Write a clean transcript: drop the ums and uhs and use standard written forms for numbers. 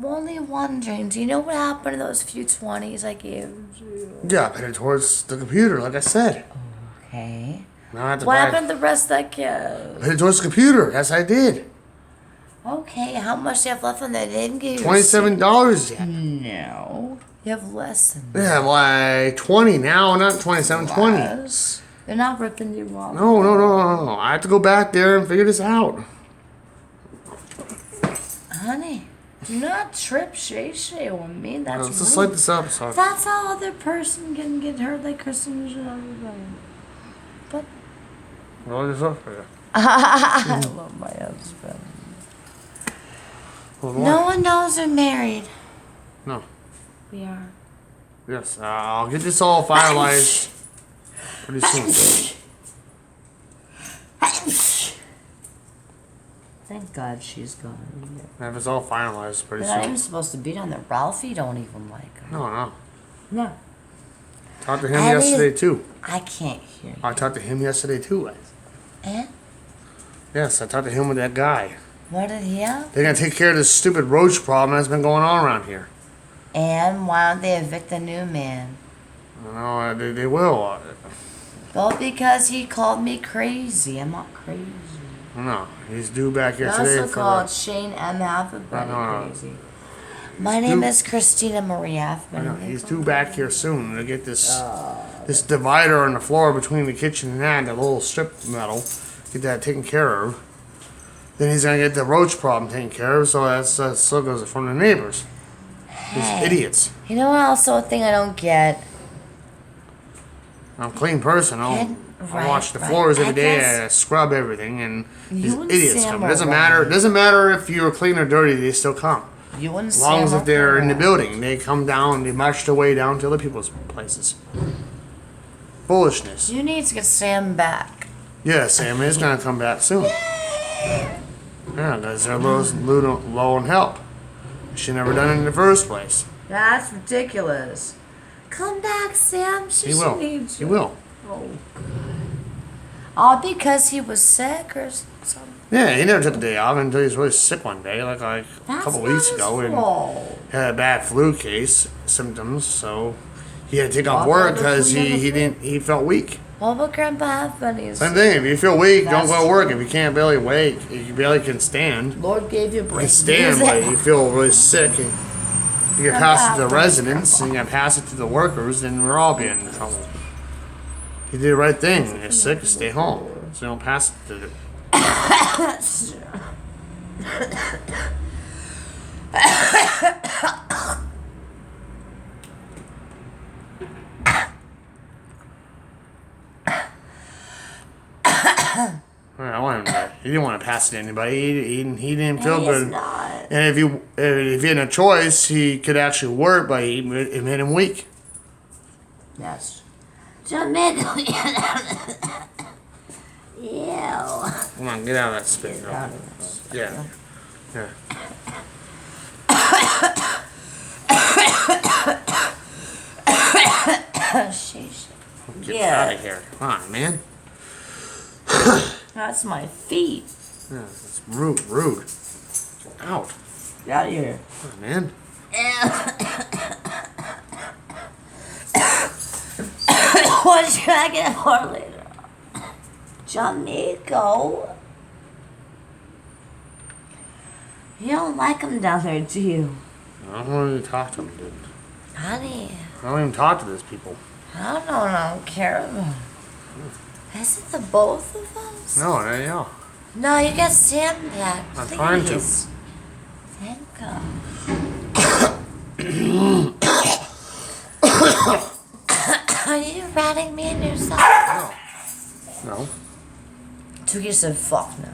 I'm only wondering, do you know what happened to those few 20s I gave you? Yeah, I headed towards the computer, like I said. Okay. Now I have to What buy- happened to the rest of that cash? I headed towards the computer. Yes, I did. Okay, how much do you have left on that? They didn't give you $27 yet. No. You have less than that. Yeah, like 20 now, not 27, 20. Less. They're not ripping you off. No. I have to go back there and figure this out. Honey, do not trip Shay Shay on me. That's Let's just rude. light this up. Sorry. That's how other person can get hurt like Kristen and everybody. But Roll this up for you. I love my husband. Hold No on. one knows we're married. No. We are. Yes, I'll get this all finalized pretty soon. Thank God she's gone. If it's all finalized pretty They're not soon. even supposed to be down there. Ralphie don't even like her. No. No. Talked to him Eddie- yesterday too. I can't hear you. I talked to him yesterday too. Eh? Yes, I talked to him with that guy. What did he have? They're gonna take care of this stupid roach problem that's been going on around here. And why don't they evict the new man? You know, they will. Well, because he called me crazy. I'm not crazy. No, he's due back He here today also for called the, Shane M. Hathaway No. crazy. My name is Christina Marie Hathaway. he's due back here soon to get this this divider on the floor between the kitchen and that little strip metal. Get that taken care of. Then he's gonna get the roach problem taken care of. So that still goes from the neighbors. These Hey. idiots. You know what also a thing I don't get? I'm a clean person. I Right, wash the right. floors every I day. guess- I scrub everything, and these You and idiots Sam come. It are doesn't right. matter. It doesn't matter if you're clean or dirty. They still come. You wouldn't As long as Sam if they're up in the there. building, they come down. They march their way down to other people's places. Foolishness. You need to get Sam back. Yeah, Sam is gonna come back soon. Yeah, because they're low on help. She never done it in the first place. That's ridiculous. Come back, Sam. He will. Needs He you. will. Oh, all because he was sick or something. Yeah, he never took a day off until he was really sick one day, like a That's couple not weeks his ago, and fault. had a bad flu case symptoms, so he had to take off Well, work the because flu, he felt weak. What about Grandpa Halfpenny? Same thing. If you feel weak, don't That's go to work. true. If you can't barely wait, if you barely can stand, Lord gave you you can brain. stand, but you feel really sick. And you get pass it to the Grandpa, residents, and you pass it to the workers, then we're all being in trouble. You did the right thing. When you're sick, stay home. So don't pass it to the. I want him to, he didn't want to pass it to anybody. He didn't feel He's good. not. And if he had a choice, he could actually work, but it made him weak. Yes. Jamaica. Ew. Come on, get out of that spit. Get out of Yeah. Yeah. Sheesh. Get Yeah. out of here. Come on, man. That's my feet. Yeah, it's rude. Get out. Get out of here. Come on, man. What should I get for later? Jamico. You don't like him down there, do you? I don't even talk to him, dude. Honey, I don't even talk to these people. I don't care about him. Is it the both of us? No, yeah. No, you get Sam back. I'm Please. trying to. Thank God. Are you ratting me in yourself? No. Tookie said fuck no.